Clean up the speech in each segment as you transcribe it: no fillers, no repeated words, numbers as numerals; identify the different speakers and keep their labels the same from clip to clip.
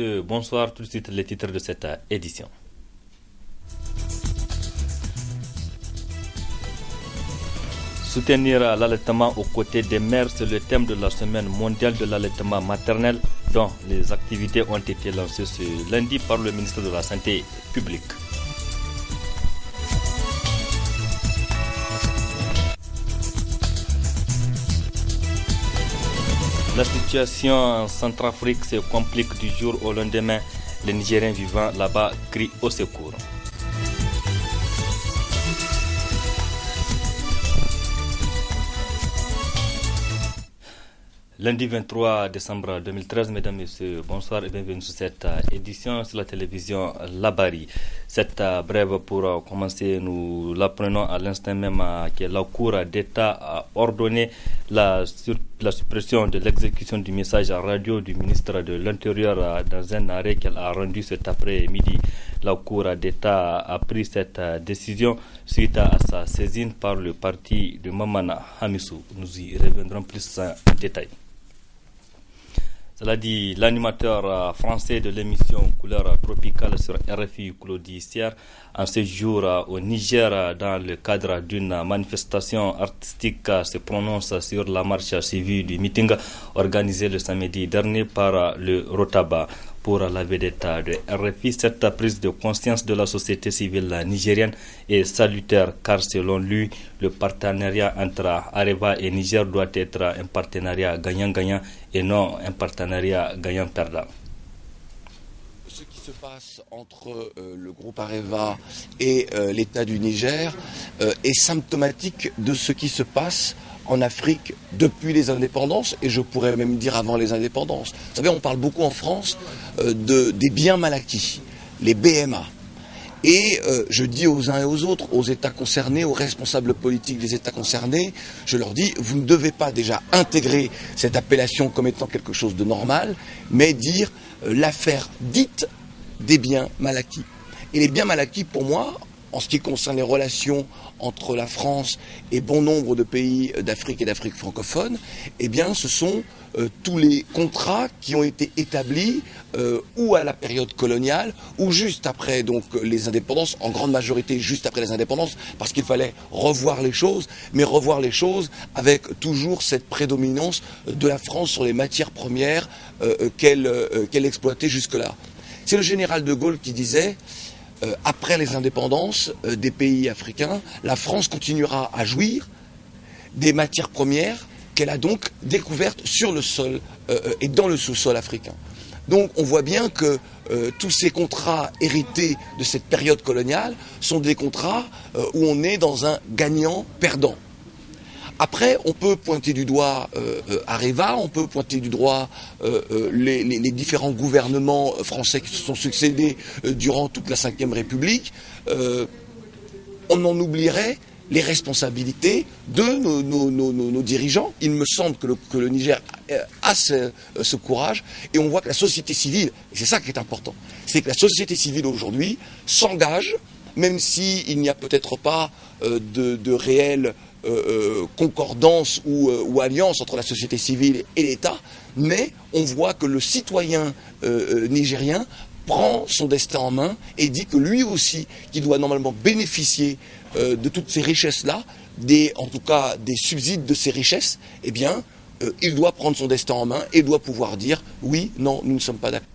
Speaker 1: messieurs, bonsoir. Tout de suite les titres de cette édition. Soutenir l'allaitement aux côtés des mères, c'est le thème de la semaine mondiale de l'allaitement maternel dont les activités ont été lancées ce lundi par le ministre de la Santé publique. La situation en Centrafrique se complique du jour au lendemain. Les Nigériens vivant là-bas crient au secours. Lundi 23 décembre 2013, mesdames, messieurs, bonsoir et bienvenue sur cette édition sur la télévision Labari. Cette brève pour commencer, nous l'apprenons à l'instant même que la Cour d'État a ordonné la suppression de l'exécution du message radio du ministre de l'Intérieur dans un arrêt qu'elle a rendu cet après-midi. La Cour d'État a pris cette décision suite à sa saisine par le parti de Mamana Hamissou. Nous y reviendrons plus en détail. Cela dit, l'animateur français de l'émission Couleur tropicale sur RFI, Claudie Sière, en séjour au Niger dans le cadre d'une manifestation artistique, se prononce sur la marche suivie du meeting organisé le samedi dernier par le Rotaba. Pour la vedette de RFI, cette prise de conscience de la société civile nigérienne est salutaire car selon lui, le partenariat entre Areva et Niger doit être un partenariat gagnant-gagnant et non un partenariat gagnant-perdant.
Speaker 2: Ce qui se passe entre le groupe Areva et l'État du Niger est symptomatique de ce qui se passe en Afrique depuis les indépendances, et je pourrais même dire avant les indépendances. Vous savez, on parle beaucoup en France des biens mal acquis, les BMA. Et je dis aux uns et aux autres, aux États concernés, aux responsables politiques des États concernés, je leur dis, vous ne devez pas déjà intégrer cette appellation comme étant quelque chose de normal, mais dire l'affaire dite des biens mal acquis. Et les biens mal acquis, pour moi, en ce qui concerne les relations entre la France et bon nombre de pays d'Afrique et d'Afrique francophone, eh bien, ce sont tous les contrats qui ont été établis ou à la période coloniale ou juste après donc les indépendances, en grande majorité juste après les indépendances, parce qu'il fallait revoir les choses, mais revoir les choses avec toujours cette prédominance de la France sur les matières premières qu'elle exploitait jusque-là. C'est le général de Gaulle qui disait après les indépendances des pays africains, la France continuera à jouir des matières premières qu'elle a donc découvertes sur le sol et dans le sous-sol africain. Donc on voit bien que tous ces contrats hérités de cette période coloniale sont des contrats où on est dans un gagnant-perdant. Après, on peut pointer du doigt Areva, on peut pointer du doigt les différents gouvernements français qui se sont succédés durant toute la Ve République. On en oublierait les responsabilités de nos dirigeants. Il me semble que le Niger a ce courage, et on voit que la société civile, et c'est ça qui est important, c'est que la société civile aujourd'hui s'engage, même s'il n'y a peut-être pas de réelle concordance ou alliance entre la société civile et l'État, mais on voit que le citoyen nigérien prend son destin en main et dit que lui aussi, qui doit normalement bénéficier de toutes ces richesses-là, en tout cas des subsides de ces richesses, eh bien, il doit prendre son destin en main et doit pouvoir dire oui, non, nous ne sommes pas d'accord.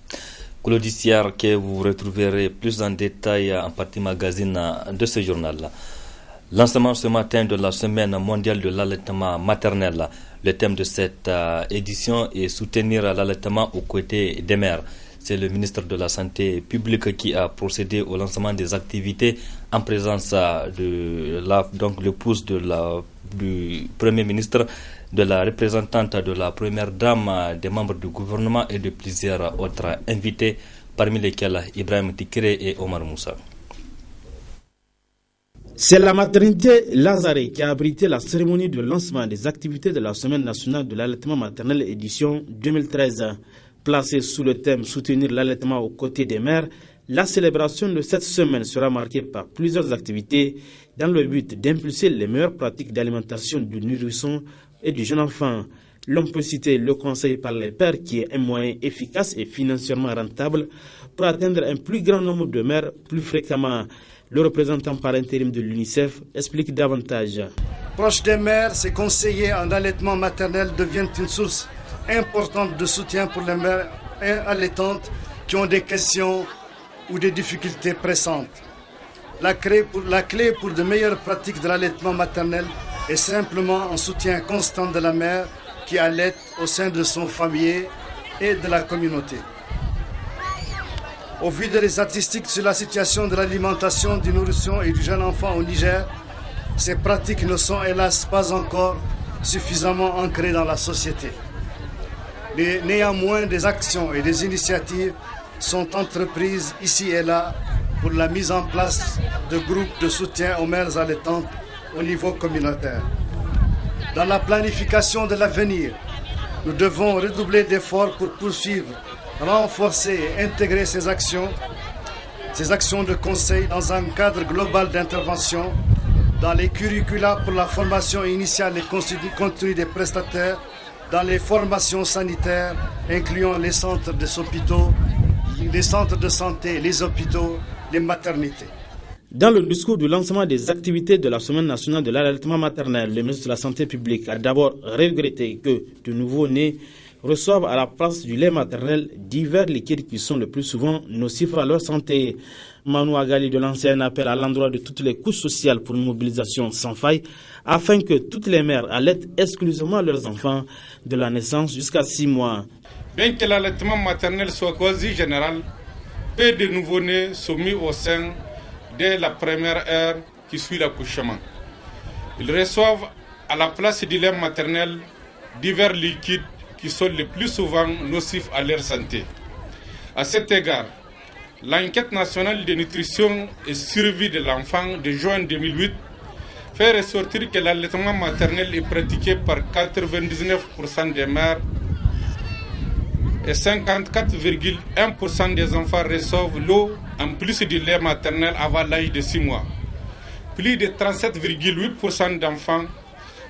Speaker 1: Claudie Sière, que vous retrouverez plus en détail en partie magazine de ce journal-là. Lancement ce matin de la semaine mondiale de l'allaitement maternel. Le thème de cette édition est soutenir l'allaitement aux côtés des mères. C'est le ministre de la Santé publique qui a procédé au lancement des activités en présence de l'épouse du Premier ministre, de la représentante de la Première Dame, des membres du gouvernement et de plusieurs autres invités, parmi lesquels Ibrahim Tikere et Omar Moussa.
Speaker 3: C'est la maternité Lazare qui a abrité la cérémonie de lancement des activités de la Semaine nationale de l'allaitement maternel édition 2013. Placée sous le thème « Soutenir l'allaitement aux côtés des mères », la célébration de cette semaine sera marquée par plusieurs activités dans le but d'impulser les meilleures pratiques d'alimentation du nourrisson et du jeune enfant. L'on peut citer le conseil par les pairs qui est un moyen efficace et financièrement rentable pour atteindre un plus grand nombre de mères plus fréquemment. Le représentant par intérim de l'UNICEF explique davantage.
Speaker 4: Proche des mères, ces conseillers en allaitement maternel deviennent une source importante de soutien pour les mères allaitantes qui ont des questions ou des difficultés pressantes. La clé pour de meilleures pratiques de l'allaitement maternel est simplement un soutien constant de la mère qui allaite au sein de son foyer et de la communauté. Au vu des statistiques sur la situation de l'alimentation du nourrisson et du jeune enfant au Niger, ces pratiques ne sont hélas pas encore suffisamment ancrées dans la société. Néanmoins, des actions et des initiatives sont entreprises ici et là pour la mise en place de groupes de soutien aux mères allaitantes au niveau communautaire. Dans la planification de l'avenir, nous devons redoubler d'efforts pour poursuivre, renforcer et intégrer ces actions de conseil dans un cadre global d'intervention, dans les curricula pour la formation initiale et continue des prestataires, dans les formations sanitaires, incluant les centres les centres de santé, les hôpitaux, les maternités.
Speaker 3: Dans le discours du lancement des activités de la Semaine nationale de l'allaitement maternel, le ministre de la Santé publique a d'abord regretté que de nouveau-nés reçoivent à la place du lait maternel divers liquides qui sont le plus souvent nocifs à leur santé. Manu Agali de l'ancien appelle à l'endroit de toutes les couches sociales pour une mobilisation sans faille afin que toutes les mères allaitent exclusivement leurs enfants de la naissance jusqu'à 6 mois.
Speaker 5: Bien que l'allaitement maternel soit quasi général, peu de nouveau-nés sont mis au sein dès la première heure qui suit l'accouchement. Ils reçoivent à la place du lait maternel divers liquides qui sont le plus souvent nocifs à leur santé. À cet égard, l'enquête nationale de nutrition et survie de l'enfant de juin 2008 fait ressortir que l'allaitement maternel est pratiqué par 99% des mères et 54,1% des enfants reçoivent l'eau en plus du lait maternel avant l'âge de 6 mois. Plus de 37,8% d'enfants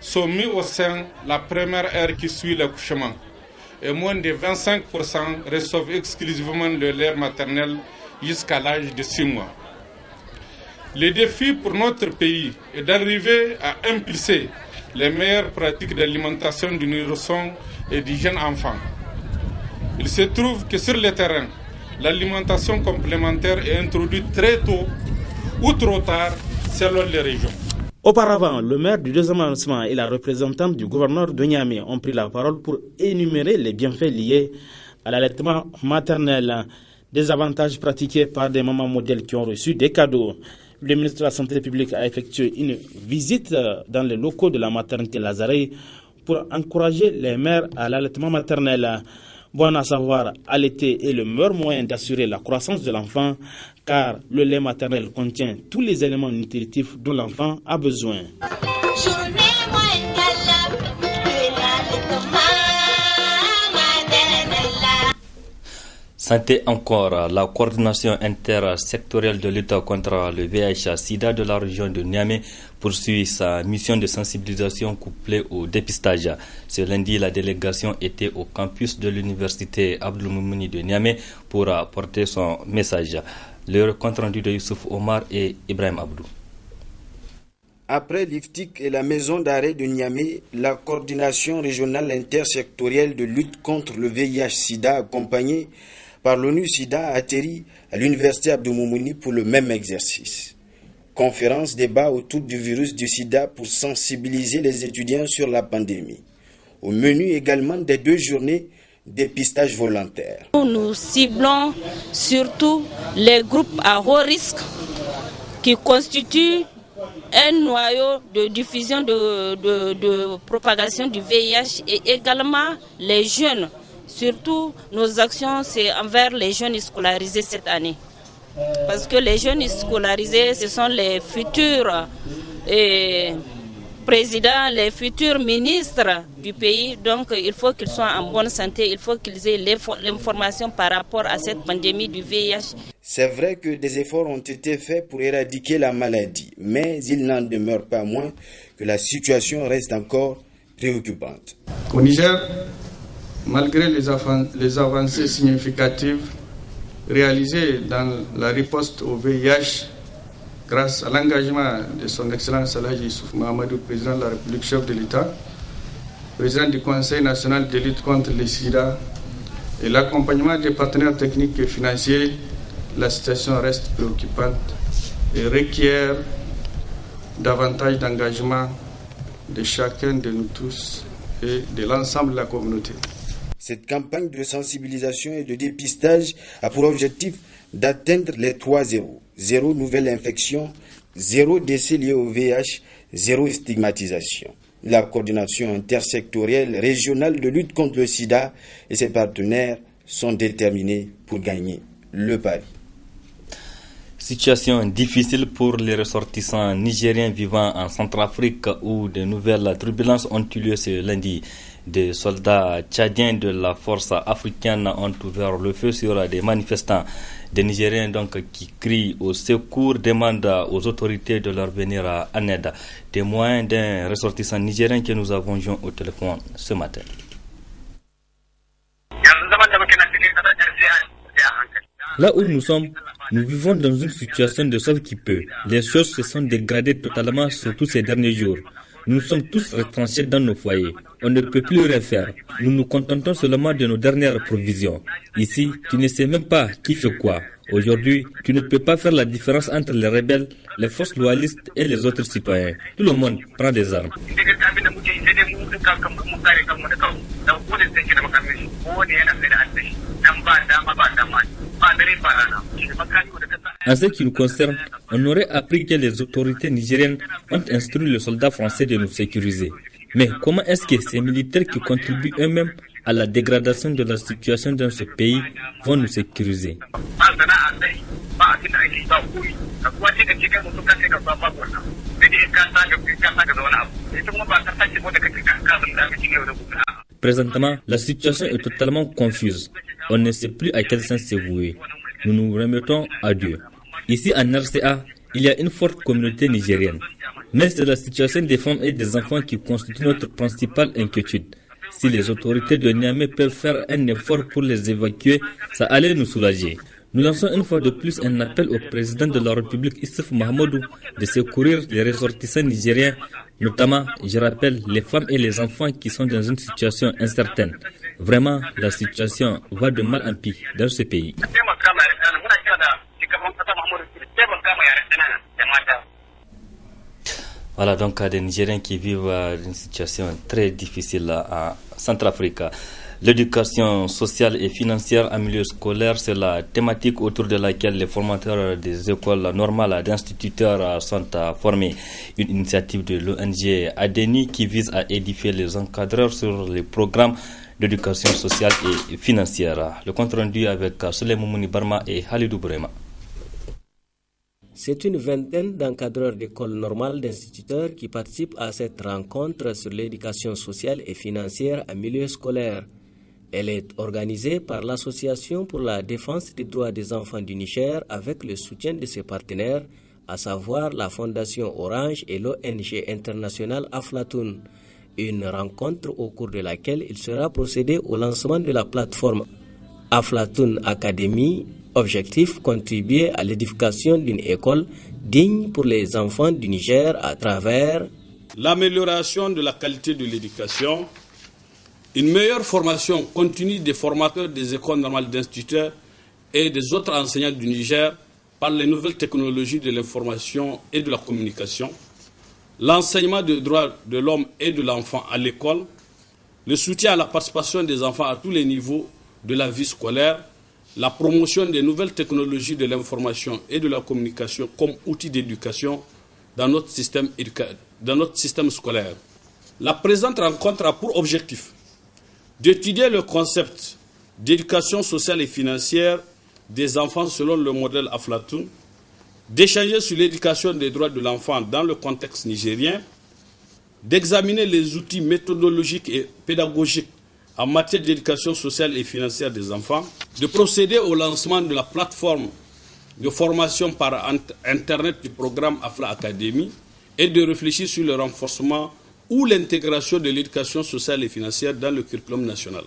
Speaker 5: sont mis au sein la première heure qui suit l'accouchement et moins de 25% reçoivent exclusivement le lait maternel jusqu'à l'âge de 6 mois. Le défi pour notre pays est d'arriver à impulser les meilleures pratiques d'alimentation du nourrisson et du jeune enfant. Il se trouve que sur le terrain, l'alimentation complémentaire est introduite très tôt ou trop tard selon les régions.
Speaker 3: Auparavant, le maire du 2e arrondissement et la représentante du gouverneur de Niamey ont pris la parole pour énumérer les bienfaits liés à l'allaitement maternel, des avantages pratiqués par des mamans modèles qui ont reçu des cadeaux. Le ministre de la Santé publique a effectué une visite dans les locaux de la maternité Lazare pour encourager les mères à l'allaitement maternel. Bon à savoir, allaiter est le meilleur moyen d'assurer la croissance de l'enfant car le lait maternel contient tous les éléments nutritifs dont l'enfant a besoin.
Speaker 1: Santé encore, la coordination intersectorielle de lutte contre le VIH-Sida de la région de Niamey poursuit sa mission de sensibilisation couplée au dépistage. Ce lundi, la délégation était au campus de l'université Abdul Moumouni de Niamey pour apporter son message. Le compte rendu de Youssouf Omar et Ibrahim Abdou.
Speaker 6: Après l'IFTIC et la maison d'arrêt de Niamey, la coordination régionale intersectorielle de lutte contre le VIH-Sida accompagnée par l'ONU-SIDA a atterri à l'université Abdou Moumouni pour le même exercice. Conférence débat autour du virus du sida pour sensibiliser les étudiants sur la pandémie. Au menu également des 2 journées dépistage volontaire.
Speaker 7: Nous ciblons surtout les groupes à haut risque qui constituent un noyau de diffusion de propagation du VIH et également les jeunes. Surtout, nos actions, c'est envers les jeunes scolarisés cette année. Parce que les jeunes scolarisés, ce sont les futurs présidents, les futurs ministres du pays. Donc, il faut qu'ils soient en bonne santé, il faut qu'ils aient l'information par rapport à cette pandémie du VIH.
Speaker 6: C'est vrai que des efforts ont été faits pour éradiquer la maladie, mais il n'en demeure pas moins que la situation reste encore préoccupante.
Speaker 5: Au Niger, malgré les avancées significatives réalisées dans la riposte au VIH, grâce à l'engagement de son Excellence Alhaji Issouf Mahamadou, président de la République, chef de l'État, président du Conseil national de lutte contre le sida, et l'accompagnement des partenaires techniques et financiers, la situation reste préoccupante et requiert davantage d'engagement de chacun de nous tous et de l'ensemble de la communauté.
Speaker 6: Cette campagne de sensibilisation et de dépistage a pour objectif d'atteindre les 3 zéros. 0 nouvelle infection, 0 décès lié au VIH, 0 stigmatisation. La coordination intersectorielle régionale de lutte contre le sida et ses partenaires sont déterminés pour gagner le pari.
Speaker 1: Situation difficile pour les ressortissants nigériens vivant en Centrafrique où de nouvelles turbulences ont eu lieu ce lundi. Des soldats tchadiens de la force africaine ont ouvert le feu sur des manifestants. Des Nigériens donc qui crient au secours demandent aux autorités de leur venir en aide. Témoin d'un ressortissant nigérien que nous avons joint au téléphone ce matin. Là où nous sommes, nous vivons dans une situation de sauve-qui-peut. Les choses se sont dégradées totalement surtout ces derniers jours. Nous sommes tous retranchés dans nos foyers. On ne peut plus rien faire. Nous nous contentons seulement de nos dernières provisions. Ici, tu ne sais même pas qui fait quoi. Aujourd'hui, tu ne peux pas faire la différence entre les rebelles, les forces loyalistes et les autres citoyens. Tout le monde prend des armes. En ce qui nous concerne, on aurait appris que les autorités nigériennes ont instruit les soldats français de nous sécuriser. Mais comment est-ce que ces militaires qui contribuent eux-mêmes à la dégradation de la situation dans ce pays vont nous sécuriser? Présentement, la situation est totalement confuse. On ne sait plus à quel sens se vouer. Nous nous remettons à Dieu. Ici en RCA, il y a une forte communauté nigérienne. Mais c'est la situation des femmes et des enfants qui constitue notre principale inquiétude. Si les autorités de Niamey peuvent faire un effort pour les évacuer, ça allait nous soulager. Nous lançons une fois de plus un appel au président de la République, Issouf Mahamadou, de secourir les ressortissants nigériens, notamment, je rappelle, les femmes et les enfants qui sont dans une situation incertaine. Vraiment, la situation va de mal en pis dans ce pays. Voilà donc des Nigériens qui vivent une situation très difficile à Centrafrique. L'éducation sociale et financière en milieu scolaire, c'est la thématique autour de laquelle les formateurs des écoles normales d'instituteurs sont formés. Une initiative de l'ONG ADENI qui vise à édifier les encadreurs sur les programmes d'éducation sociale et financière. Le compte rendu avec Souleymane Mouni Barma et Halidou Bourema.
Speaker 8: C'est une vingtaine d'encadreurs d'écoles normales d'instituteurs qui participent à cette rencontre sur l'éducation sociale et financière en milieu scolaire. Elle est organisée par l'Association pour la défense des droits des enfants du Niger avec le soutien de ses partenaires, à savoir la Fondation Orange et l'ONG internationale Aflatoun. Une rencontre au cours de laquelle il sera procédé au lancement de la plateforme Aflatoun Academy. Objectif, contribuer à l'édification d'une école digne pour les enfants du Niger à travers
Speaker 9: l'amélioration de la qualité de l'éducation, une meilleure formation continue des formateurs des écoles normales d'instituteurs et des autres enseignants du Niger par les nouvelles technologies de l'information et de la communication, l'enseignement des droits de l'homme et de l'enfant à l'école, le soutien à la participation des enfants à tous les niveaux de la vie scolaire, la promotion des nouvelles technologies de l'information et de la communication comme outil d'éducation dans notre système scolaire. La présente rencontre a pour objectif d'étudier le concept d'éducation sociale et financière des enfants selon le modèle Aflatoun, d'échanger sur l'éducation des droits de l'enfant dans le contexte nigérien, d'examiner les outils méthodologiques et pédagogiques en matière d'éducation sociale et financière des enfants, de procéder au lancement de la plateforme de formation par Internet du programme Afla Academy et de réfléchir sur le renforcement ou l'intégration de l'éducation sociale et financière dans le curriculum national.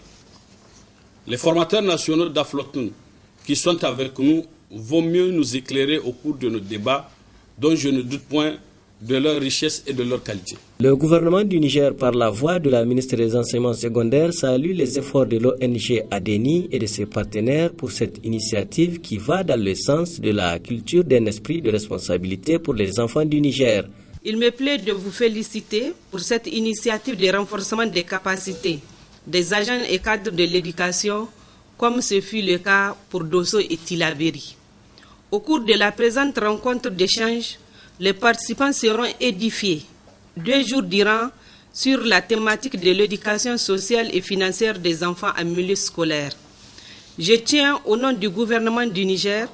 Speaker 9: Les formateurs nationaux d'Aflatoun qui sont avec nous vont mieux nous éclairer au cours de nos débats, dont je ne doute point de leur richesse et de leur qualité.
Speaker 8: Le gouvernement du Niger, par la voix de la ministre des Enseignements secondaires, salue les efforts de l'ONG ADENI et de ses partenaires pour cette initiative qui va dans le sens de la culture d'un esprit de responsabilité pour les enfants du Niger.
Speaker 10: Il me plaît de vous féliciter pour cette initiative de renforcement des capacités des agents et cadres de l'éducation, comme ce fut le cas pour Dosso et Tillabéri. Au cours de la présente rencontre d'échange, les participants seront édifiés 2 jours durant sur la thématique de l'éducation sociale et financière des enfants en milieu scolaire. Je tiens, au nom du gouvernement du Niger,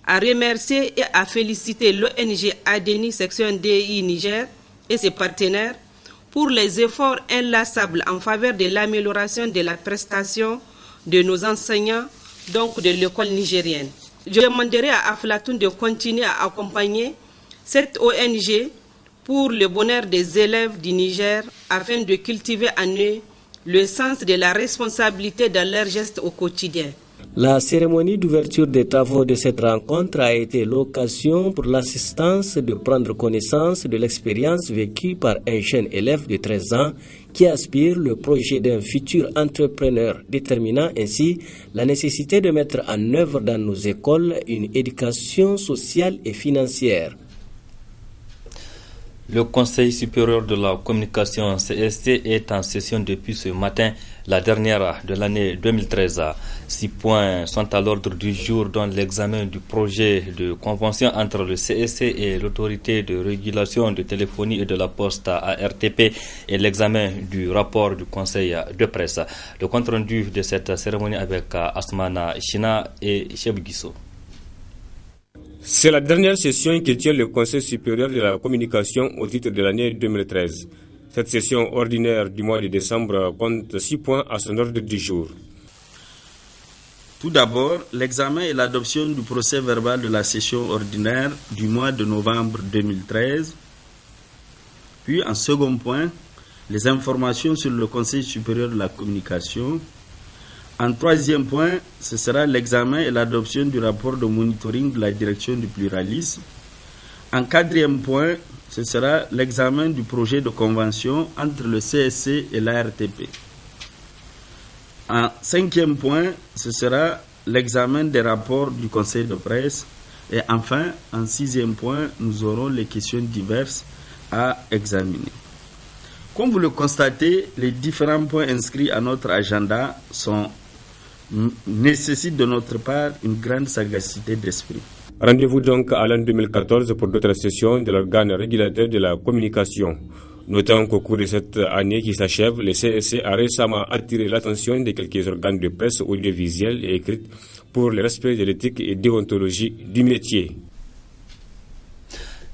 Speaker 10: à remercier et à féliciter l'ONG ADENI section DI Niger et ses partenaires pour les efforts inlassables en faveur de l'amélioration de la prestation de nos enseignants, donc de l'école nigérienne. Je demanderai à Aflatoun de continuer à accompagner cette ONG pour le bonheur des élèves du Niger afin de cultiver en eux le sens de la responsabilité dans leurs gestes au quotidien.
Speaker 8: La cérémonie d'ouverture des travaux de cette rencontre a été l'occasion pour l'assistance de prendre connaissance de l'expérience vécue par un jeune élève de 13 ans qui aspire le projet d'un futur entrepreneur, déterminant ainsi la nécessité de mettre en œuvre dans nos écoles une éducation sociale et financière.
Speaker 1: Le Conseil supérieur de la communication CST est en session depuis ce matin, la dernière de l'année 2013. 6 points sont à l'ordre du jour, dont l'examen du projet de convention entre le CST et l'autorité de régulation de téléphonie et de la poste ARTP et l'examen du rapport du Conseil de presse. Le compte-rendu de cette cérémonie avec Asmana China et Cheb Guisso.
Speaker 11: C'est la dernière session qui tient le Conseil supérieur de la communication au titre de l'année 2013. Cette session ordinaire du mois de décembre compte 6 points à son ordre du jour.
Speaker 12: Tout d'abord, l'examen et l'adoption du procès verbal de la session ordinaire du mois de novembre 2013. Puis, en second point, les informations sur le Conseil supérieur de la communication. En troisième point, ce sera l'examen et l'adoption du rapport de monitoring de la direction du pluralisme. En quatrième point, ce sera l'examen du projet de convention entre le CSC et l'ARTP. En cinquième point, ce sera l'examen des rapports du Conseil de presse. Et enfin, en sixième point, nous aurons les questions diverses à examiner. Comme vous le constatez, les différents points inscrits à notre agenda nécessitent de notre part une grande sagacité d'esprit.
Speaker 11: Rendez-vous donc à l'an 2014 pour d'autres sessions de l'organe régulateur de la communication. Notons qu'au cours de cette année qui s'achève, le CSC a récemment attiré l'attention de quelques organes de presse audiovisuelle et écrite pour le respect de l'éthique et déontologie du métier.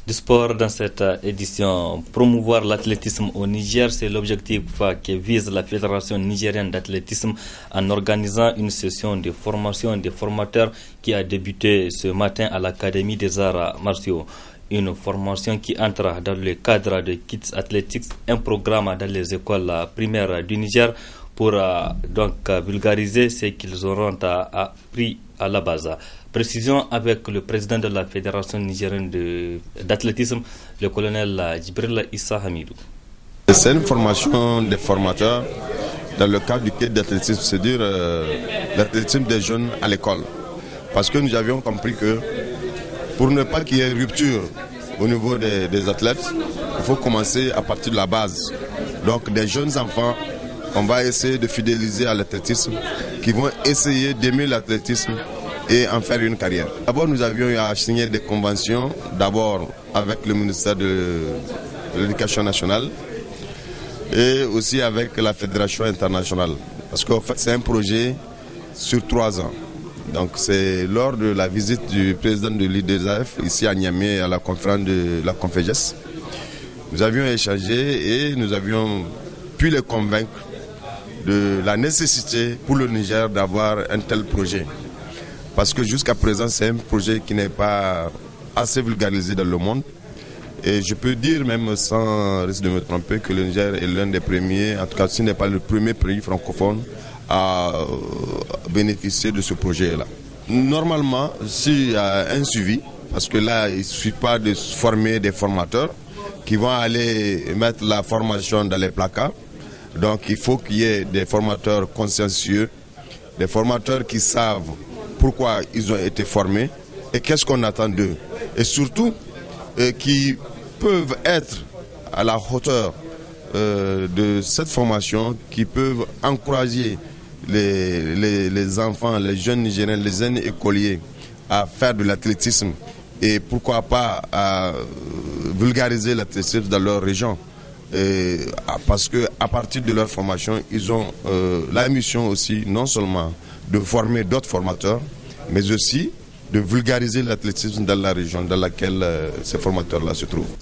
Speaker 1: Du sport dans cette édition, promouvoir l'athlétisme au Niger, c'est l'objectif que vise la Fédération nigérienne d'athlétisme en organisant une session de formation des formateurs qui a débuté ce matin à l'Académie des arts martiaux. Une formation qui entre dans le cadre de Kids Athletics, un programme dans les écoles primaires du Niger pour donc vulgariser ce qu'ils auront appris à la base. Précision avec le président de la Fédération nigérienne d'athlétisme, le colonel Djibril Issa Hamidou.
Speaker 13: C'est une formation des formateurs dans le cadre du Kids d'athlétisme, c'est-à-dire l'athlétisme des jeunes à l'école. Parce que nous avions compris que pour ne pas qu'il y ait rupture au niveau des athlètes, il faut commencer à partir de la base. Donc des jeunes enfants, on va essayer de fidéliser à l'athlétisme, qui vont essayer d'aimer l'athlétisme et en faire une carrière. D'abord, nous avions à signer des conventions, d'abord avec le ministère de l'Éducation nationale et aussi avec la Fédération internationale. Parce qu'en fait, c'est un projet sur 3 ans. Donc c'est lors de la visite du président de l'IDESAF ici à Niamey à la conférence de la Conféges, nous avions échangé et nous avions pu les convaincre de la nécessité pour le Niger d'avoir un tel projet. Parce que jusqu'à présent, c'est un projet qui n'est pas assez vulgarisé dans le monde. Et je peux dire, même sans risque de me tromper, que le Niger est l'un des premiers, en tout cas ce n'est pas le premier pays francophone à bénéficier de ce projet-là. Normalement, s'il y a un suivi, parce que là, il ne suffit pas de former des formateurs qui vont aller mettre la formation dans les placards. Donc il faut qu'il y ait des formateurs consciencieux, des formateurs qui savent pourquoi ils ont été formés et qu'est-ce qu'on attend d'eux. Et surtout, qui peuvent être à la hauteur de cette formation, qui peuvent encourager les enfants, les jeunes Nigériens, les jeunes écoliers à faire de l'athlétisme et pourquoi pas à vulgariser l'athlétisme dans leur région. Parce qu'à partir de leur formation, ils ont la mission aussi non seulement de former d'autres formateurs, mais aussi de vulgariser l'athlétisme dans la région dans laquelle ces formateurs-là se trouvent.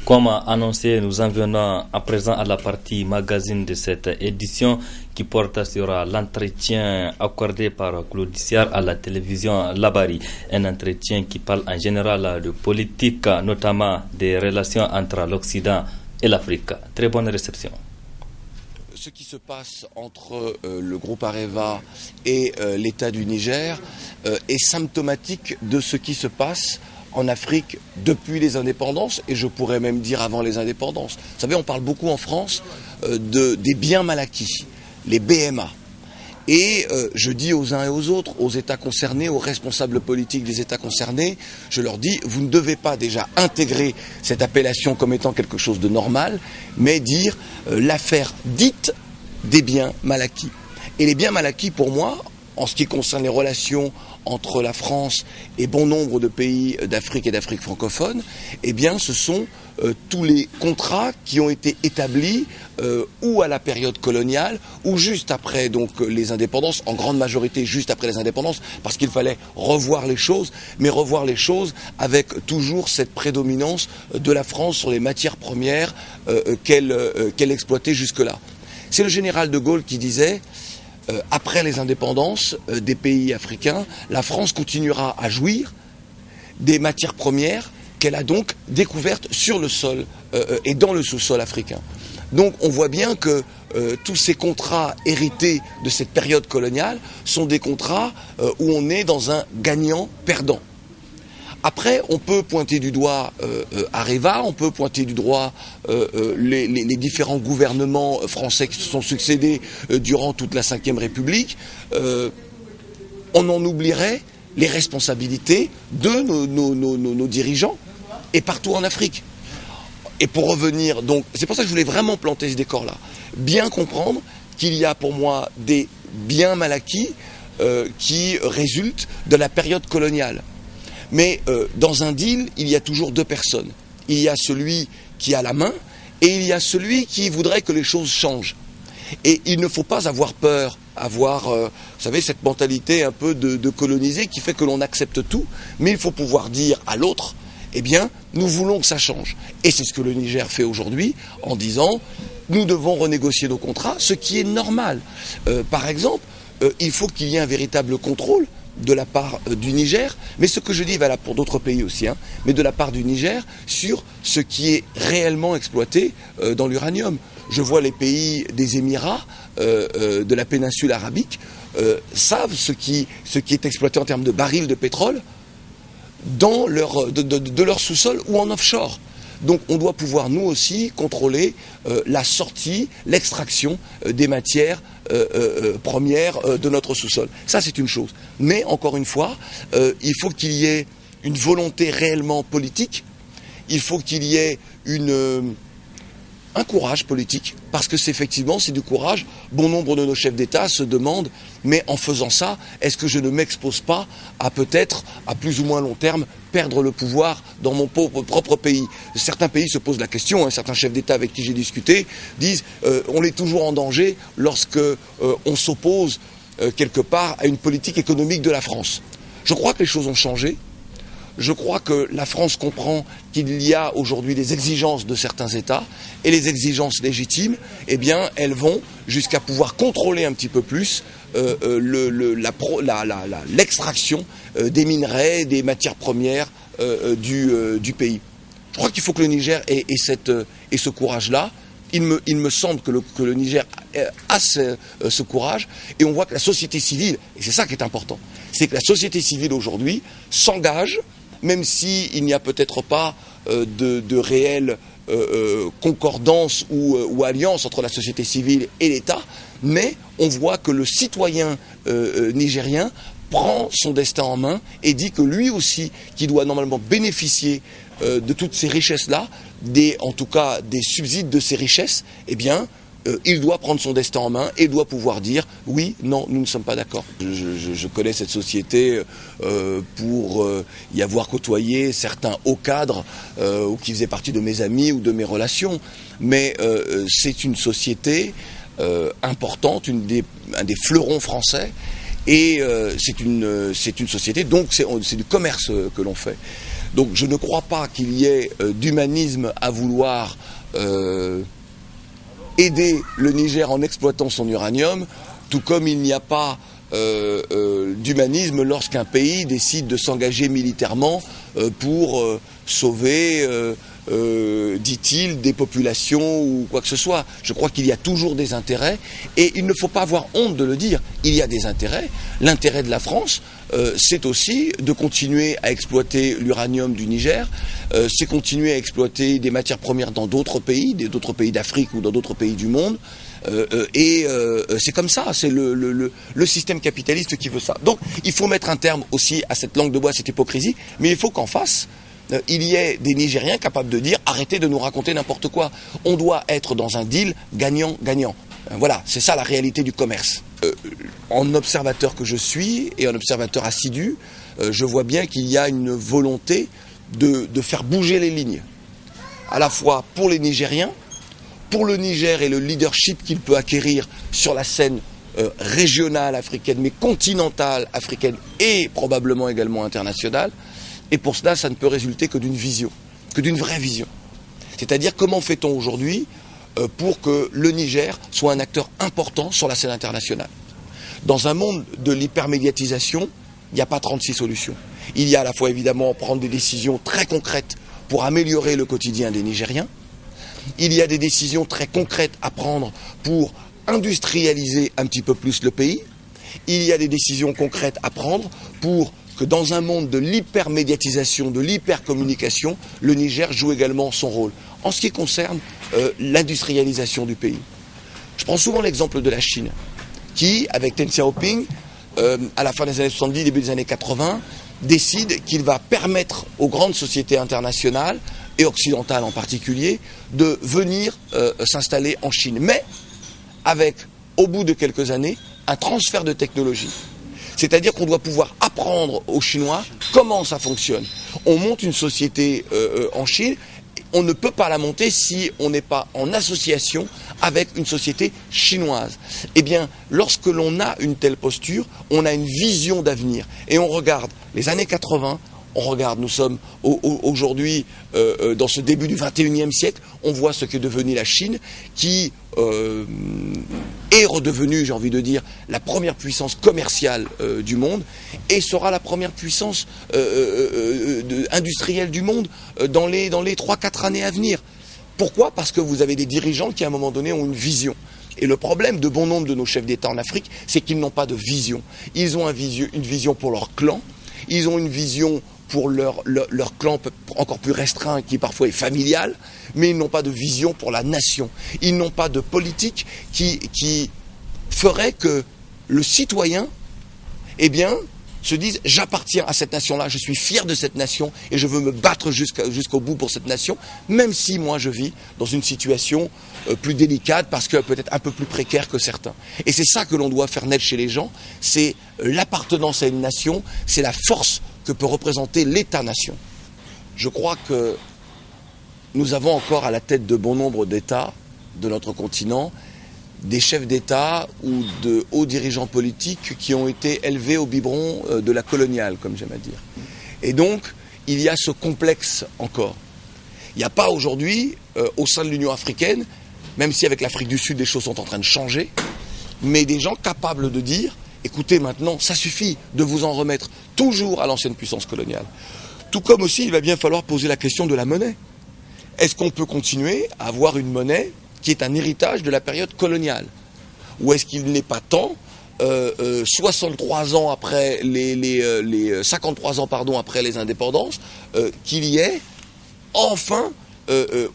Speaker 1: Comme annoncé, nous en venons à présent à la partie magazine de cette édition qui porte sur l'entretien accordé par Claude Siard à la télévision Labari. Un entretien qui parle en général de politique, notamment des relations entre l'Occident et l'Afrique. Très bonne réception.
Speaker 2: Ce qui se passe entre le groupe Areva et l'État du Niger est symptomatique de ce qui se passe en Afrique depuis les indépendances, et je pourrais même dire avant les indépendances. Vous savez, on parle beaucoup en France des biens mal acquis, les BMA. Et je dis aux uns et aux autres, aux États concernés, aux responsables politiques des États concernés, je leur dis, vous ne devez pas déjà intégrer cette appellation comme étant quelque chose de normal, mais dire l'affaire dite des biens mal acquis. Et les biens mal acquis, pour moi, en ce qui concerne les relations entre la France et bon nombre de pays d'Afrique et d'Afrique francophone, eh bien ce sont tous les contrats qui ont été établis ou à la période coloniale ou juste après donc les indépendances, en grande majorité juste après les indépendances, parce qu'il fallait revoir les choses, mais revoir les choses avec toujours cette prédominance de la France sur les matières premières qu'elle exploitait jusque-là. C'est le général de Gaulle qui disait après les indépendances des pays africains, la France continuera à jouir des matières premières qu'elle a donc découvertes sur le sol et dans le sous-sol africain. Donc on voit bien que tous ces contrats hérités de cette période coloniale sont des contrats où on est dans un gagnant-perdant. Après, on peut pointer du doigt Areva, on peut pointer du doigt les différents gouvernements français qui se sont succédés durant toute la Ve République. On en oublierait les responsabilités de nos dirigeants et partout en Afrique. Et pour revenir, donc, c'est pour ça que je voulais vraiment planter ce décor-là. Bien comprendre qu'il y a pour moi des biens mal acquis qui résultent de la période coloniale. Mais dans un deal, il y a toujours deux personnes. Il y a celui qui a la main et il y a celui qui voudrait que les choses changent. Et il ne faut pas avoir peur, avoir, vous savez, cette mentalité un peu de coloniser qui fait que l'on accepte tout, mais il faut pouvoir dire à l'autre, eh bien, nous voulons que ça change. Et c'est ce que le Niger fait aujourd'hui en disant, nous devons renégocier nos contrats, ce qui est normal. Par exemple, il faut qu'il y ait un véritable contrôle de la part du Niger, mais ce que je dis valable pour d'autres pays aussi, hein, mais de la part du Niger sur ce qui est réellement exploité dans l'uranium. Je vois les pays des Émirats, de la péninsule arabique, savent ce qui est exploité en termes de barils de pétrole dans de leur sous-sol ou en offshore. Donc on doit pouvoir nous aussi contrôler la sortie, l'extraction des matières premières de notre sous-sol. Ça c'est une chose. Mais encore une fois, il faut qu'il y ait une volonté réellement politique, il faut qu'il y ait un courage politique, parce que effectivement c'est du courage. Bon nombre de nos chefs d'État se demandent, mais en faisant ça, est-ce que je ne m'expose pas à peut-être, à plus ou moins long terme, perdre le pouvoir dans mon propre pays? Certains pays se posent la question, hein, certains chefs d'État avec qui j'ai discuté disent on est toujours en danger lorsque on s'oppose quelque part à une politique économique de la France. Je crois que les choses ont changé. Je crois que la France comprend qu'il y a aujourd'hui des exigences de certains États, et les exigences légitimes, eh bien, elles vont jusqu'à pouvoir contrôler un petit peu plus l'extraction des minerais, des matières premières du pays. Je crois qu'il faut que le Niger ait ce courage-là. Il me semble que le Niger a ce courage, et on voit que la société civile, et c'est ça qui est important, c'est que la société civile aujourd'hui s'engage, même s'il n'y a peut-être pas de réelle concordance ou alliance entre la société civile et l'État, mais on voit que le citoyen nigérien prend son destin en main et dit que lui aussi, qui doit normalement bénéficier de toutes ces richesses-là, en tout cas des subsides de ces richesses, eh bien, il doit prendre son destin en main et doit pouvoir dire oui, non, nous ne sommes pas d'accord. Je connais cette société pour y avoir côtoyé certains hauts cadres ou qui faisaient partie de mes amis ou de mes relations, mais c'est une société importante, un des fleurons français, et c'est une société, donc c'est du commerce que l'on fait. Donc je ne crois pas qu'il y ait d'humanisme à vouloir aider le Niger en exploitant son uranium, tout comme il n'y a pas d'humanisme lorsqu'un pays décide de s'engager militairement pour sauver, dit-il, des populations ou quoi que ce soit. Je crois qu'il y a toujours des intérêts, et il ne faut pas avoir honte de le dire. Il y a des intérêts. L'intérêt de la France, c'est aussi de continuer à exploiter l'uranium du Niger, c'est continuer à exploiter des matières premières dans d'autres pays d'Afrique ou dans d'autres pays du monde. C'est comme ça, c'est le système capitaliste qui veut ça. Donc il faut mettre un terme aussi à cette langue de bois, cette hypocrisie, mais il faut qu'en face, il y ait des Nigériens capables de dire arrêtez de nous raconter n'importe quoi. On doit être dans un deal gagnant-gagnant. Voilà, c'est ça la réalité du commerce. En observateur que je suis, et en observateur assidu, je vois bien qu'il y a une volonté de faire bouger les lignes. À la fois pour les Nigériens, pour le Niger et le leadership qu'il peut acquérir sur la scène régionale africaine, mais continentale africaine et probablement également internationale. Et pour cela, ça ne peut résulter que d'une vision, que d'une vraie vision. C'est-à-dire comment fait-on aujourd'hui pour que le Niger soit un acteur important sur la scène internationale. Dans un monde de l'hypermédiatisation, il n'y a pas 36 solutions. Il y a à la fois évidemment prendre des décisions très concrètes pour améliorer le quotidien des Nigériens. Il y a des décisions très concrètes à prendre pour industrialiser un petit peu plus le pays. Il y a des décisions concrètes à prendre pour que dans un monde de l'hypermédiatisation, de l'hypercommunication, le Niger joue également son rôle. En ce qui concerne l'industrialisation du pays. Je prends souvent l'exemple de la Chine, qui, avec Deng Xiaoping, à la fin des années 70, début des années 80, décide qu'il va permettre aux grandes sociétés internationales, et occidentales en particulier, de venir s'installer en Chine. Mais avec, au bout de quelques années, un transfert de technologie. C'est-à-dire qu'on doit pouvoir apprendre aux Chinois comment ça fonctionne. On monte une société en Chine, on ne peut pas la monter si on n'est pas en association avec une société chinoise. Eh bien, lorsque l'on a une telle posture, on a une vision d'avenir. Et on regarde les années 80, on regarde, nous sommes aujourd'hui dans ce début du 21e siècle, on voit ce qu'est devenu la Chine, qui est redevenue, j'ai envie de dire, la première puissance commerciale du monde, et sera la première puissance industrielle du monde dans les 3-4 années à venir. Pourquoi ? Parce que vous avez des dirigeants qui à un moment donné ont une vision. Et le problème de bon nombre de nos chefs d'État en Afrique, c'est qu'ils n'ont pas de vision. Ils ont une vision pour leur clan, ils ont une vision pour leur clan encore plus restreint, qui parfois est familial, mais ils n'ont pas de vision pour la nation. Ils n'ont pas de politique qui ferait que le citoyen, eh bien, se dise j'appartiens à cette nation-là, je suis fier de cette nation et je veux me battre jusqu'au bout pour cette nation, même si moi je vis dans une situation plus délicate parce que peut-être un peu plus précaire que certains. Et c'est ça que l'on doit faire naître chez les gens, c'est l'appartenance à une nation, c'est la force que peut représenter l'État-nation. Je crois que nous avons encore à la tête de bon nombre d'États de notre continent des chefs d'État ou de hauts dirigeants politiques qui ont été élevés au biberon de la coloniale, comme j'aime à dire. Et donc, il y a ce complexe encore. Il n'y a pas aujourd'hui, au sein de l'Union africaine, même si avec l'Afrique du Sud, les choses sont en train de changer, mais des gens capables de dire, écoutez maintenant, ça suffit de vous en remettre toujours à l'ancienne puissance coloniale. Tout comme aussi, il va bien falloir poser la question de la monnaie. Est-ce qu'on peut continuer à avoir une monnaie qui est un héritage de la période coloniale? Ou est-ce qu'il n'est pas temps, 63 ans après 53 ans pardon, après les indépendances, qu'il y ait enfin,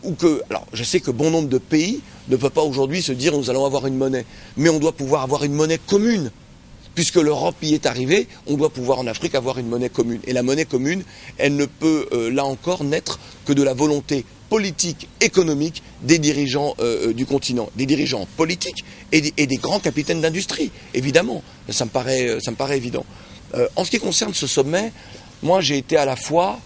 Speaker 2: ou que, alors je sais que bon nombre de pays ne peuvent pas aujourd'hui se dire nous allons avoir une monnaie, mais on doit pouvoir avoir une monnaie commune. Puisque l'Europe y est arrivée, on doit pouvoir en Afrique avoir une monnaie commune. Et la monnaie commune, elle ne peut, là encore, naître que de la volonté politique, économique des dirigeants du continent. Des dirigeants politiques et des grands capitaines d'industrie, évidemment. Ça me paraît évident. En ce qui concerne ce sommet, moi j'ai été à la fois...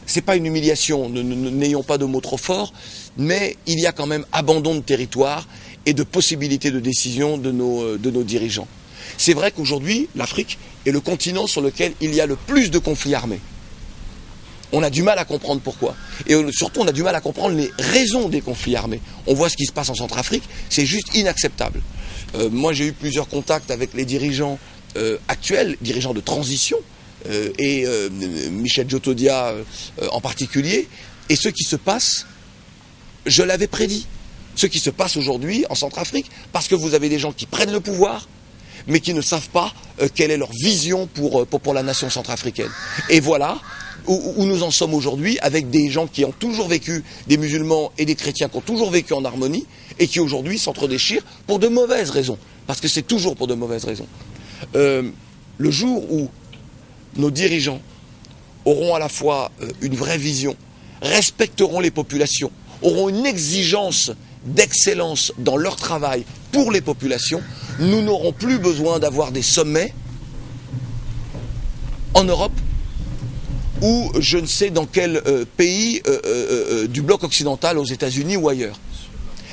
Speaker 2: c'est pas une humiliation, n'ayons pas de mots trop forts, mais il y a quand même abandon de territoire et de possibilités de décision de nos dirigeants. C'est vrai qu'aujourd'hui, l'Afrique est le continent sur lequel il y a le plus de conflits armés. On a du mal à comprendre pourquoi. Et surtout, on a du mal à comprendre les raisons des conflits armés. On voit ce qui se passe en Centrafrique, c'est juste inacceptable. Moi, j'ai eu plusieurs contacts avec les dirigeants actuels, dirigeants de transition, et Michel Djotodia en particulier. Et ce qui se passe, je l'avais prédit. Ce qui se passe aujourd'hui en Centrafrique, parce que vous avez des gens qui prennent le pouvoir, mais qui ne savent pas quelle est leur vision pour la nation centrafricaine. Et voilà où nous en sommes aujourd'hui, avec des gens qui ont toujours vécu, des musulmans et des chrétiens qui ont toujours vécu en harmonie, et qui aujourd'hui s'entredéchirent pour de mauvaises raisons, parce que c'est toujours pour de mauvaises raisons. Le jour où nos dirigeants auront à la fois une vraie vision, respecteront les populations, auront une exigence d'excellence dans leur travail pour les populations, nous n'aurons plus besoin d'avoir des sommets en Europe ou je ne sais dans quel pays du bloc occidental, aux États-Unis ou ailleurs.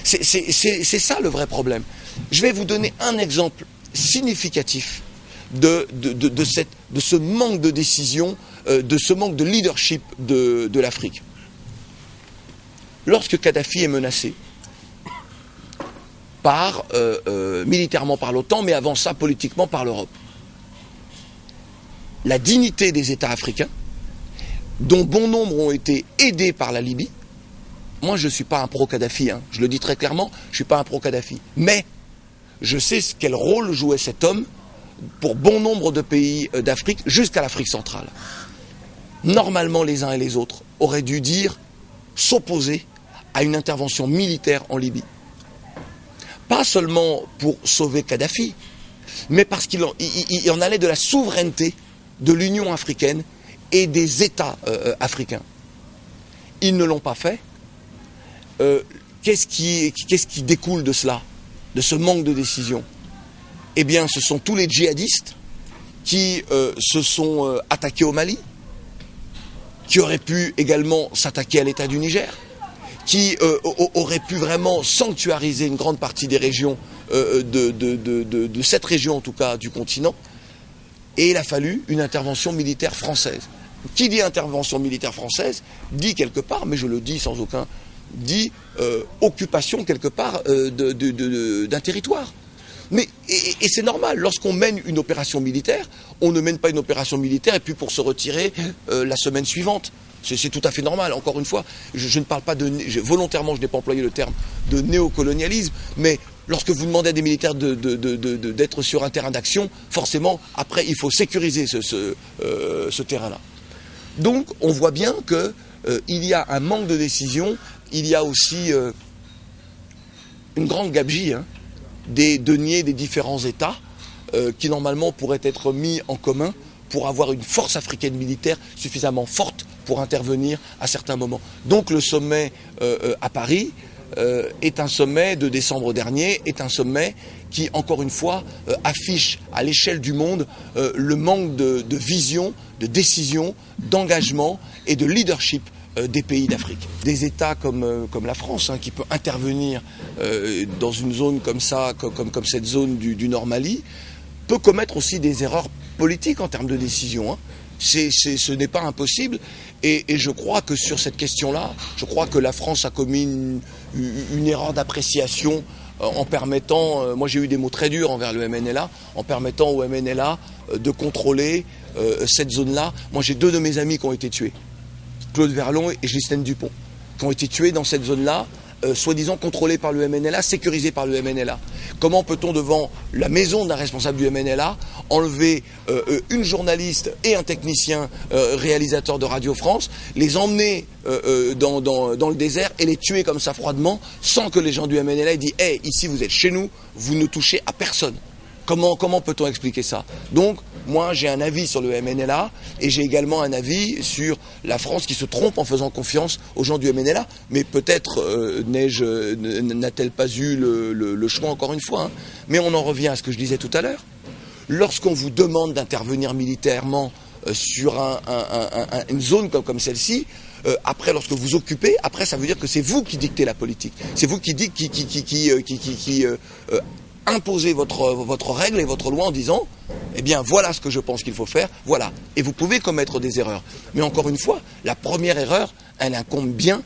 Speaker 2: C'est ça le vrai problème. Je vais vous donner un exemple significatif de ce manque de décision, de ce manque de leadership de l'Afrique. Lorsque Kadhafi est menacé, militairement par l'OTAN, mais avant ça politiquement par l'Europe, la dignité des États africains, dont bon nombre ont été aidés par la Libye, moi je ne suis pas un pro-Kadhafi, hein, je le dis très clairement, je ne suis pas un pro-Kadhafi, mais je sais quel rôle jouait cet homme pour bon nombre de pays d'Afrique, jusqu'à l'Afrique centrale. Normalement, les uns et les autres auraient dû s'opposer à une intervention militaire en Libye. Pas seulement pour sauver Kadhafi, mais parce qu'il en allait de la souveraineté de l'Union africaine et des États africains. Ils ne l'ont pas fait. Qu'est-ce qui découle de cela, de ce manque de décision? Eh bien, ce sont tous les djihadistes qui se sont attaqués au Mali, qui auraient pu également s'attaquer à l'État du Niger, qui auraient pu vraiment sanctuariser une grande partie des régions, de cette région en tout cas du continent, et il a fallu une intervention militaire française. Qui dit intervention militaire française, dit quelque part, mais je le dis sans aucun, dit occupation quelque part d'un territoire. Mais, et c'est normal, lorsqu'on mène une opération militaire, on ne mène pas une opération militaire et puis pour se retirer la semaine suivante. C'est tout à fait normal. Encore une fois, je ne parle pas volontairement, je n'ai pas employé le terme de néocolonialisme, mais lorsque vous demandez à des militaires d'être sur un terrain d'action, forcément, après, il faut sécuriser ce terrain-là. Donc, on voit bien qu'il y a un manque de décision, il y a aussi une grande gabegie des deniers des différents États qui, normalement, pourraient être mis en commun pour avoir une force africaine militaire suffisamment forte pour intervenir à certains moments. Donc le sommet à Paris est un sommet de décembre dernier, est un sommet qui, encore une fois, affiche à l'échelle du monde le manque de vision, de décision, d'engagement et de leadership des pays d'Afrique. Des États comme la France, qui peut intervenir dans une zone comme ça, comme cette zone du Nord Mali, peut commettre aussi des erreurs politiques en termes de décision. Ce n'est pas impossible. Et je crois que sur cette question-là, je crois que la France a commis une erreur d'appréciation en permettant, moi j'ai eu des mots très durs envers le MNLA, en permettant au MNLA de contrôler cette zone-là. Moi j'ai 2 de mes amis qui ont été tués. Claude Verlon et Ghislaine Dupont, qui ont été tués dans cette zone-là, soi-disant contrôlée par le MNLA, sécurisée par le MNLA. Comment peut-on, devant la maison d'un responsable du MNLA, enlever une journaliste et un technicien réalisateur de Radio France, les emmener dans le désert et les tuer comme ça froidement, sans que les gens du MNLA aient dit « Hey, ici vous êtes chez nous, vous ne touchez à personne ». Comment peut-on expliquer ça? Donc, moi, j'ai un avis sur le MNLA et j'ai également un avis sur la France qui se trompe en faisant confiance aux gens du MNLA. Mais peut-être n'a-t-elle pas eu le choix encore une fois. Hein. Mais on en revient à ce que je disais tout à l'heure. Lorsqu'on vous demande d'intervenir militairement sur une zone comme celle-ci, après, lorsque vous occupez, après, ça veut dire que c'est vous qui dictez la politique. C'est vous qui imposez votre règle et votre loi en disant eh bien voilà ce que je pense qu'il faut faire, voilà. Et vous pouvez commettre des erreurs. Mais encore une fois, la première erreur, elle incombe bien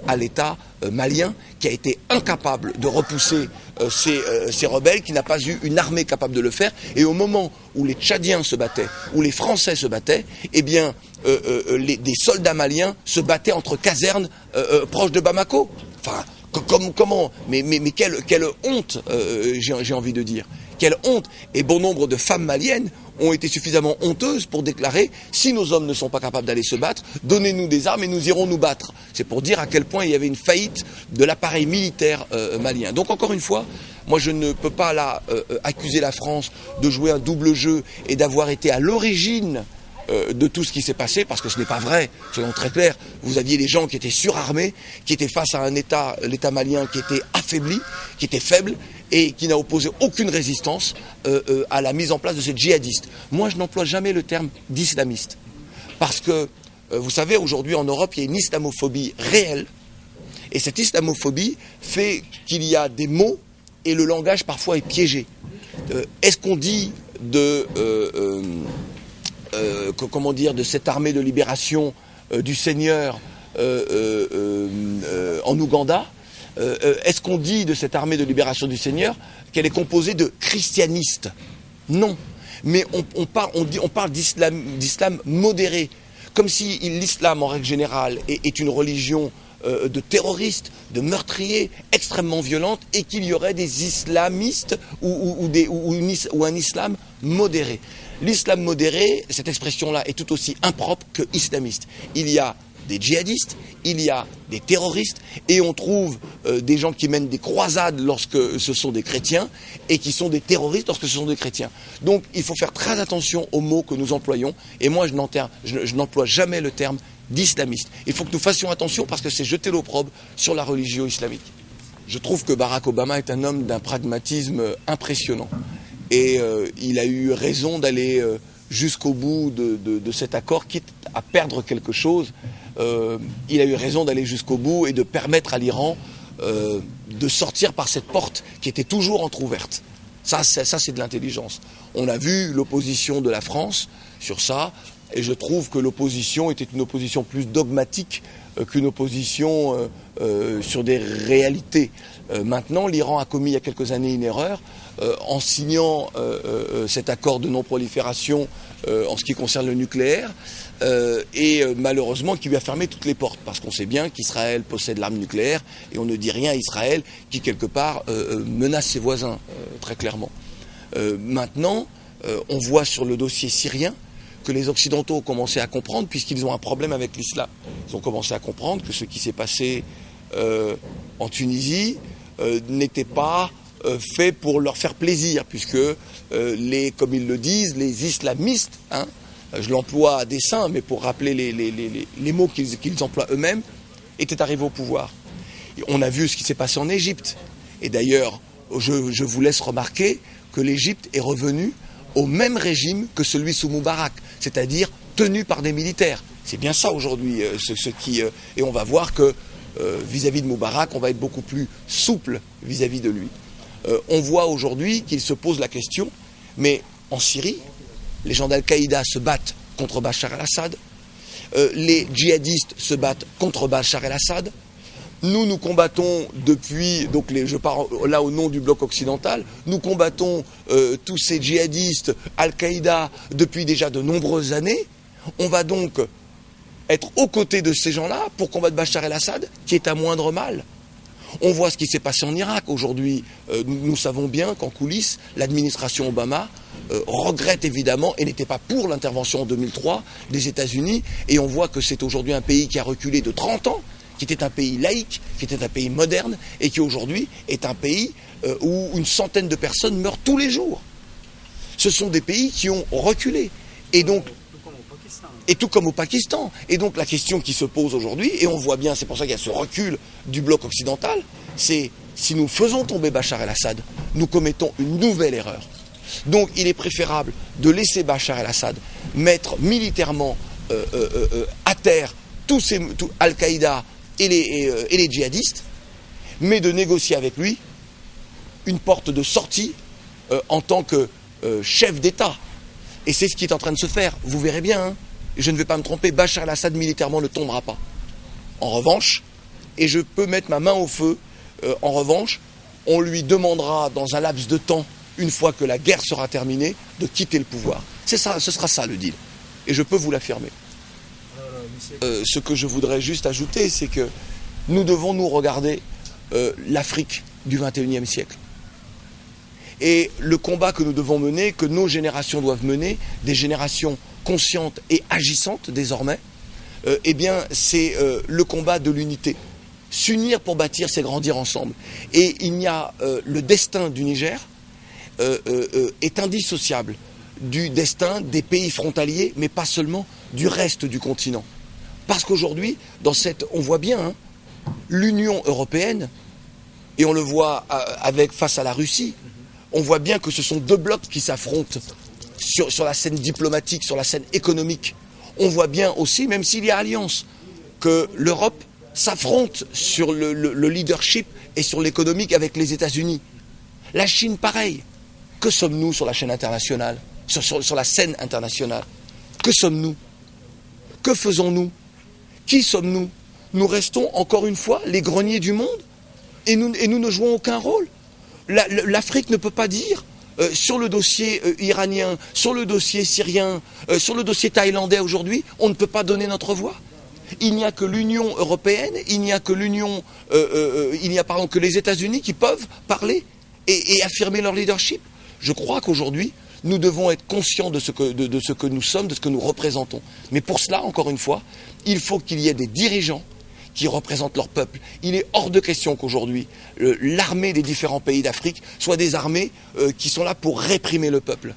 Speaker 2: à l'État malien qui a été incapable de repousser ces rebelles, qui n'a pas eu une armée capable de le faire. Et au moment où les Tchadiens se battaient, où les Français se battaient, eh bien des soldats maliens se battaient entre casernes proches de Bamako. Enfin, comment mais quelle honte, j'ai envie de dire. Quelle honte. Et bon nombre de femmes maliennes ont été suffisamment honteuses pour déclarer « Si nos hommes ne sont pas capables d'aller se battre, donnez-nous des armes et nous irons nous battre ». C'est pour dire à quel point il y avait une faillite de l'appareil militaire malien. Donc encore une fois, moi je ne peux pas là accuser la France de jouer un double jeu et d'avoir été à l'origine de tout ce qui s'est passé, parce que ce n'est pas vrai, soyons très clairs. Vous aviez des gens qui étaient surarmés, qui étaient face à un État, l'État malien qui était affaibli, qui était faible et qui n'a opposé aucune résistance à la mise en place de ces djihadistes. Moi, je n'emploie jamais le terme d'islamiste, parce que, vous savez, aujourd'hui en Europe, il y a une islamophobie réelle, et cette islamophobie fait qu'il y a des mots et le langage parfois est piégé. Est-ce qu'on dit comment dire, de cette armée de libération du Seigneur en Ouganda, est-ce qu'on dit de cette armée de libération du Seigneur qu'elle est composée de christianistes? Non. Mais on parle d'islam modéré, comme si l'islam en règle générale est une religion de terroristes, de meurtriers, extrêmement violente, et qu'il y aurait des islamistes ou un islam modéré. L'islam modéré, cette expression-là est tout aussi impropre que islamiste. Il y a des djihadistes, il y a des terroristes, et on trouve des gens qui mènent des croisades lorsque ce sont des chrétiens, et qui sont des terroristes lorsque ce sont des chrétiens. Donc il faut faire très attention aux mots que nous employons, et moi je n'emploie jamais le terme d'islamiste. Il faut que nous fassions attention parce que c'est jeter l'opprobre sur la religion islamique. Je trouve que Barack Obama est un homme d'un pragmatisme impressionnant. Et il a eu raison d'aller jusqu'au bout de cet accord, quitte à perdre quelque chose. Il a eu raison d'aller jusqu'au bout et de permettre à l'Iran de sortir par cette porte qui était toujours entrouverte. Ça c'est de l'intelligence. On a vu l'opposition de la France sur ça, et je trouve que l'opposition était une opposition plus dogmatique qu'une opposition sur des réalités. Maintenant, l'Iran a commis il y a quelques années une erreur en signant cet accord de non-prolifération en ce qui concerne le nucléaire, et malheureusement qui lui a fermé toutes les portes, parce qu'on sait bien qu'Israël possède l'arme nucléaire, et on ne dit rien à Israël qui quelque part menace ses voisins, très clairement. Maintenant, on voit sur le dossier syrien que les Occidentaux ont commencé à comprendre, puisqu'ils ont un problème avec l'islam. Ils ont commencé à comprendre que ce qui s'est passé en Tunisie n'était pas fait pour leur faire plaisir, puisque comme ils le disent, les islamistes, hein, je l'emploie à dessein, mais pour rappeler les mots qu'ils emploient eux-mêmes, étaient arrivés au pouvoir. Et on a vu ce qui s'est passé en Égypte. Et d'ailleurs, je vous laisse remarquer que l'Égypte est revenue au même régime que celui sous Moubarak, c'est-à-dire tenu par des militaires. C'est bien ça aujourd'hui, et on va voir que vis-à-vis de Moubarak, on va être beaucoup plus souple vis-à-vis de lui. On voit aujourd'hui qu'il se pose la question, mais en Syrie, les gens d'Al-Qaïda se battent contre Bachar el-Assad, les djihadistes se battent contre Bachar el-Assad. Nous combattons depuis, donc je parle là au nom du bloc occidental, nous combattons tous ces djihadistes, Al-Qaïda, depuis déjà de nombreuses années. On va donc être aux côtés de ces gens-là pour combattre Bachar el-Assad, qui est un moindre mal. On voit ce qui s'est passé en Irak aujourd'hui. Nous savons bien qu'en coulisses, l'administration Obama regrette évidemment et n'était pas pour l'intervention en 2003 des États-Unis. Et on voit que c'est aujourd'hui un pays qui a reculé de 30 ans, qui était un pays laïque, qui était un pays moderne et qui aujourd'hui est un pays où une centaine de personnes meurent tous les jours. Ce sont des pays qui ont reculé. Et donc, et tout comme au Pakistan. Et donc la question qui se pose aujourd'hui, et on voit bien, c'est pour ça qu'il y a ce recul du bloc occidental, c'est si nous faisons tomber Bachar el-Assad, nous commettons une nouvelle erreur. Donc il est préférable de laisser Bachar el-Assad mettre militairement à terre Al-Qaïda et les djihadistes, mais de négocier avec lui une porte de sortie en tant que chef d'État. Et c'est ce qui est en train de se faire. Vous verrez bien, hein. Je ne vais pas me tromper, Bachar el-Assad militairement ne tombera pas. En revanche, et je peux mettre ma main au feu, en revanche, on lui demandera dans un laps de temps, une fois que la guerre sera terminée, de quitter le pouvoir. C'est ça, ce sera ça le deal. Et je peux vous l'affirmer. Ce que je voudrais juste ajouter, c'est que nous devons nous regarder l'Afrique du XXIe siècle. Et le combat que nous devons mener, que nos générations doivent mener, des générations conscientes et agissantes désormais, eh bien c'est le combat de l'unité. S'unir pour bâtir, c'est grandir ensemble. Et il y a le destin du Niger est indissociable du destin des pays frontaliers, mais pas seulement du reste du continent. Parce qu'aujourd'hui, on voit bien, hein, l'Union européenne, et on le voit face à la Russie, on voit bien que ce sont deux blocs qui s'affrontent sur la scène diplomatique, sur la scène économique. On voit bien aussi, même s'il y a alliance, que l'Europe s'affronte sur le leadership et sur l'économique avec les États-Unis. La Chine, pareil. Que sommes-nous sur la chaîne internationale, sur la scène internationale? Que sommes-nous? Que faisons-nous? Qui sommes-nous? Nous restons encore une fois les greniers du monde et nous ne jouons aucun rôle. L'Afrique ne peut pas dire sur le dossier iranien, sur le dossier syrien, sur le dossier thaïlandais aujourd'hui, on ne peut pas donner notre voix. Il n'y a que l'Union européenne, il n'y a que que les États-Unis qui peuvent parler et affirmer leur leadership. Je crois qu'aujourd'hui, nous devons être conscients de ce que nous sommes, de ce que nous représentons. Mais pour cela, encore une fois, il faut qu'il y ait des dirigeants qui représentent leur peuple. Il est hors de question qu'aujourd'hui, l'armée des différents pays d'Afrique soit des armées qui sont là pour réprimer le peuple,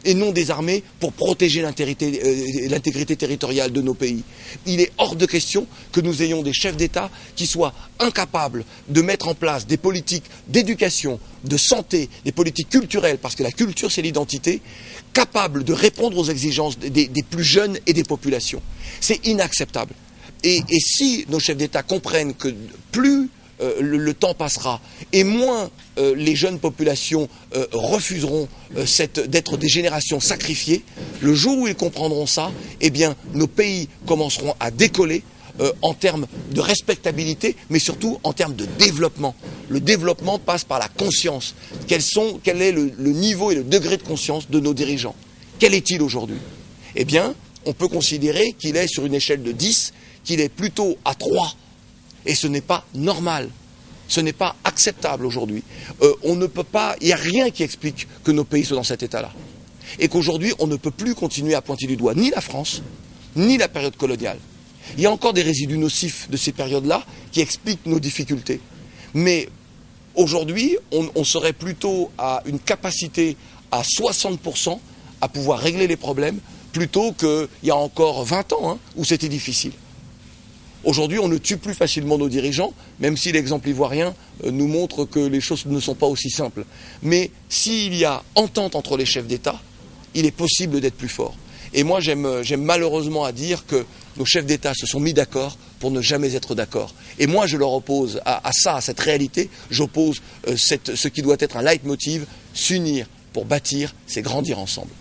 Speaker 2: et non des armées pour protéger l'intégrité territoriale de nos pays. Il est hors de question que nous ayons des chefs d'État qui soient incapables de mettre en place des politiques d'éducation, de santé, des politiques culturelles, parce que la culture c'est l'identité, capables de répondre aux exigences des plus jeunes et des populations. C'est inacceptable. Et si nos chefs d'État comprennent que plus le temps passera et moins les jeunes populations refuseront d'être des générations sacrifiées, le jour où ils comprendront ça, eh bien nos pays commenceront à décoller en termes de respectabilité, mais surtout en termes de développement. Le développement passe par la conscience. Quel est le niveau et le degré de conscience de nos dirigeants? Quel est-il aujourd'hui? Eh bien, on peut considérer qu'il est sur une échelle de 10, qu'il est plutôt à 3. Et ce n'est pas normal. Ce n'est pas acceptable aujourd'hui. On ne peut pas, il n'y a rien qui explique que nos pays soient dans cet état-là. Et qu'aujourd'hui, on ne peut plus continuer à pointer du doigt ni la France, ni la période coloniale. Il y a encore des résidus nocifs de ces périodes-là qui expliquent nos difficultés. Mais aujourd'hui, on serait plutôt à une capacité à 60% à pouvoir régler les problèmes, plutôt qu'il y a encore 20 ans, hein, où c'était difficile. Aujourd'hui, on ne tue plus facilement nos dirigeants, même si l'exemple ivoirien nous montre que les choses ne sont pas aussi simples. Mais s'il y a entente entre les chefs d'État, il est possible d'être plus fort. Et moi, j'aime malheureusement à dire que nos chefs d'État se sont mis d'accord pour ne jamais être d'accord. Et moi, je leur oppose à cette réalité, j'oppose ce qui doit être un leitmotiv, s'unir pour bâtir, c'est grandir ensemble.